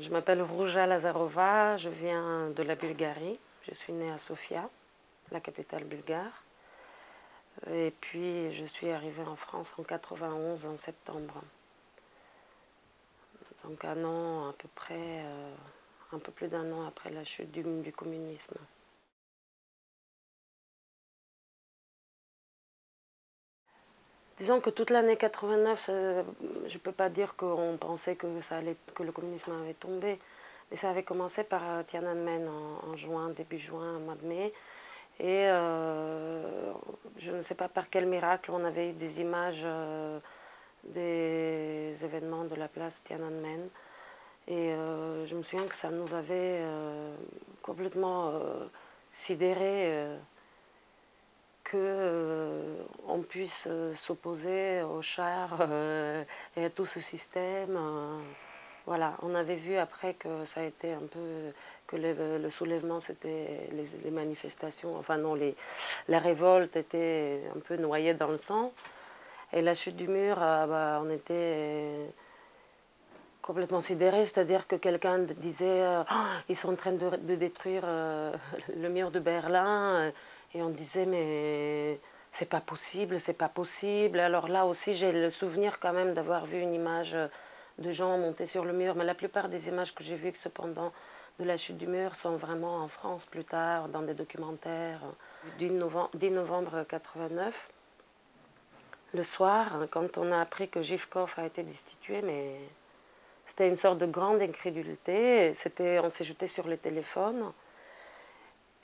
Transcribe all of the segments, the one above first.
Je m'appelle Rouja Lazarova, je viens de la Bulgarie. Je suis née à Sofia, la capitale bulgare. Et puis je suis arrivée en France en 91, en septembre. Donc un an à peu près, un peu plus d'un an après la chute du communisme. Disons que toute l'année 89, je ne peux pas dire qu'on pensait que, que le communisme avait tombé, mais ça avait commencé par Tiananmen en juin, début juin, mois de mai. Et je ne sais pas par quel miracle, on avait eu des images des événements de la place Tiananmen. Et je me souviens que ça nous avait complètement sidérés qu'on puisse s'opposer aux chars et à tout ce système. Voilà, on avait vu après que ça a été un peu, que le soulèvement, c'était les manifestations, enfin non, la révolte était un peu noyée dans le sang. Et la chute du mur, on était complètement sidérés, c'est-à-dire que quelqu'un disait oh, ils sont en train de détruire le mur de Berlin, et on disait mais c'est pas possible, c'est pas possible. Alors là aussi j'ai le souvenir quand même d'avoir vu une image de gens monter sur le mur, mais la plupart des images que j'ai vues cependant de la chute du mur sont vraiment en France plus tard, dans des documentaires. 10 novembre 89, le soir, quand on a appris que Zhivkov a été destitué, mais c'était une sorte de grande incrédulité. On s'est jeté sur les téléphones.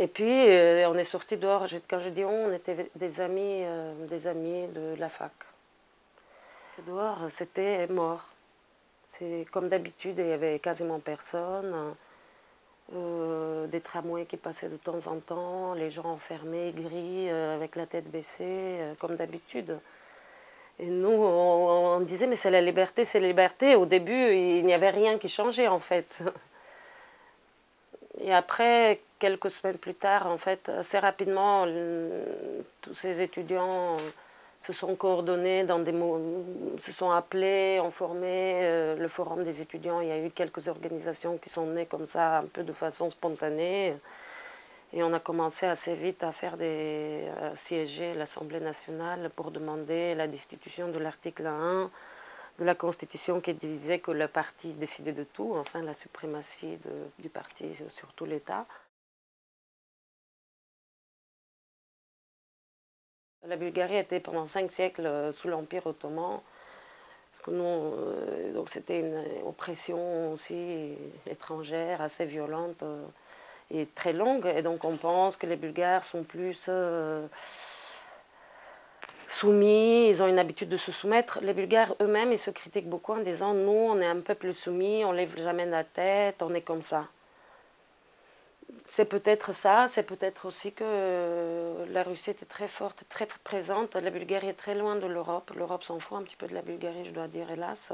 Et puis, on est sorti dehors. Quand je dis on était des amis de la fac. Dehors, c'était mort. C'est comme d'habitude, il y avait quasiment personne. Des tramways qui passaient de temps en temps, les gens enfermés, gris, avec la tête baissée, comme d'habitude. Et nous, on disait, mais c'est la liberté, c'est la liberté. Au début, il n'y avait rien qui changeait, en fait. Et après, quelques semaines plus tard, en fait, assez rapidement, tous ces étudiants se sont coordonnés, se sont appelés, ont formé le forum des étudiants. Il y a eu quelques organisations qui sont nées comme ça, un peu de façon spontanée. Et on a commencé assez vite à faire siéger l'Assemblée nationale pour demander la destitution de l'article 1 de la Constitution qui disait que le parti décidait de tout, enfin la suprématie du parti sur tout l'État. La Bulgarie était pendant 5 siècles sous l'Empire ottoman, parce que nous, donc c'était une oppression aussi étrangère, assez violente et très longue, et donc on pense que les Bulgares sont plus soumis, ils ont une habitude de se soumettre. Les Bulgares eux-mêmes, ils se critiquent beaucoup en disant « nous, on est un peuple soumis, on ne lève jamais la tête, on est comme ça ». C'est peut-être ça, c'est peut-être aussi que la Russie était très forte, très présente. La Bulgarie est très loin de l'Europe. L'Europe s'en fout un petit peu de la Bulgarie, je dois dire, hélas.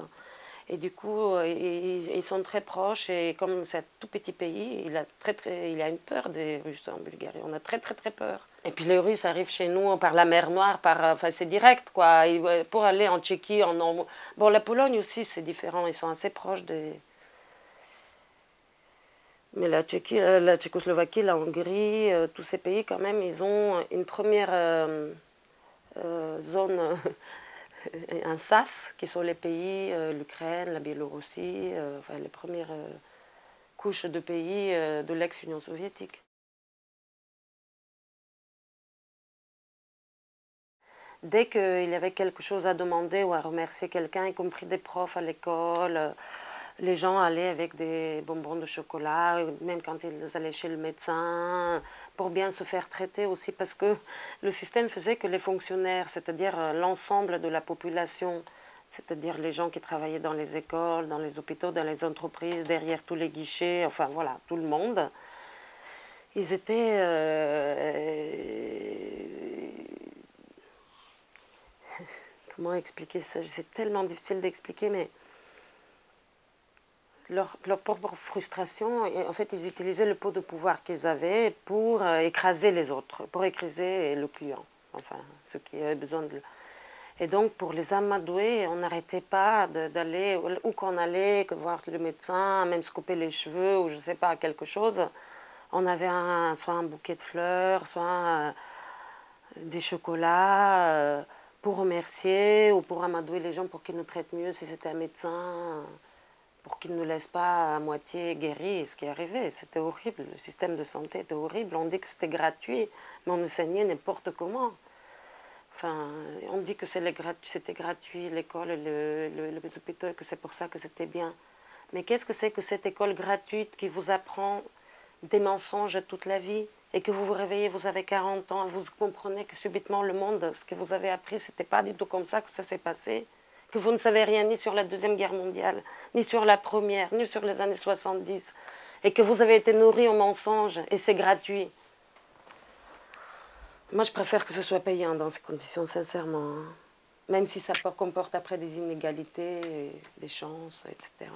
Et du coup, ils sont très proches. Et comme c'est un tout petit pays, il y a une peur des Russes en Bulgarie. On a très, très, très peur. Et puis les Russes arrivent chez nous par la mer Noire, enfin c'est direct, quoi. Pour aller en Tchéquie, bon, la Pologne aussi, c'est différent. Ils sont assez proches des... Mais la Tchéquie, la Tchécoslovaquie, la Hongrie, tous ces pays, quand même, ils ont une première zone, un sas, qui sont les pays, l'Ukraine, la Biélorussie, enfin les premières couches de pays de l'ex-Union soviétique. Dès qu'il y avait quelque chose à demander ou à remercier quelqu'un, y compris des profs à l'école, les gens allaient avec des bonbons de chocolat, même quand ils allaient chez le médecin, pour bien se faire traiter aussi, parce que le système faisait que les fonctionnaires, c'est-à-dire l'ensemble de la population, c'est-à-dire les gens qui travaillaient dans les écoles, dans les hôpitaux, dans les entreprises, derrière tous les guichets, enfin voilà, tout le monde, ils étaient... comment expliquer ça? C'est tellement difficile d'expliquer, mais... Leur propre frustration, et en fait, ils utilisaient le pot de pouvoir qu'ils avaient pour écraser les autres, pour écraser le client, enfin, ceux qui avaient besoin de... Et donc, pour les amadouer, on n'arrêtait pas d'aller où qu'on allait, que voir le médecin, même se couper les cheveux ou je ne sais pas, quelque chose. On avait soit un bouquet de fleurs, soit des chocolats pour remercier ou pour amadouer les gens pour qu'ils nous traitent mieux si c'était un médecin, pour qu'ils ne nous laissent pas à moitié guéris, ce qui arrivait. C'était horrible, le système de santé était horrible. On dit que c'était gratuit, mais on nous saignait n'importe comment. Enfin, on dit que c'était gratuit, l'école, les hôpitaux, que c'est pour ça que c'était bien. Mais qu'est-ce que c'est que cette école gratuite qui vous apprend des mensonges toute la vie et que vous vous réveillez, vous avez 40 ans, et vous comprenez que subitement le monde, ce que vous avez appris, c'était pas du tout comme ça que ça s'est passé, que vous ne savez rien ni sur la Deuxième Guerre mondiale, ni sur la Première, ni sur les années 70, et que vous avez été nourri en mensonges, et c'est gratuit. Moi, je préfère que ce soit payant dans ces conditions, sincèrement. Même si ça comporte après des inégalités, des chances, etc.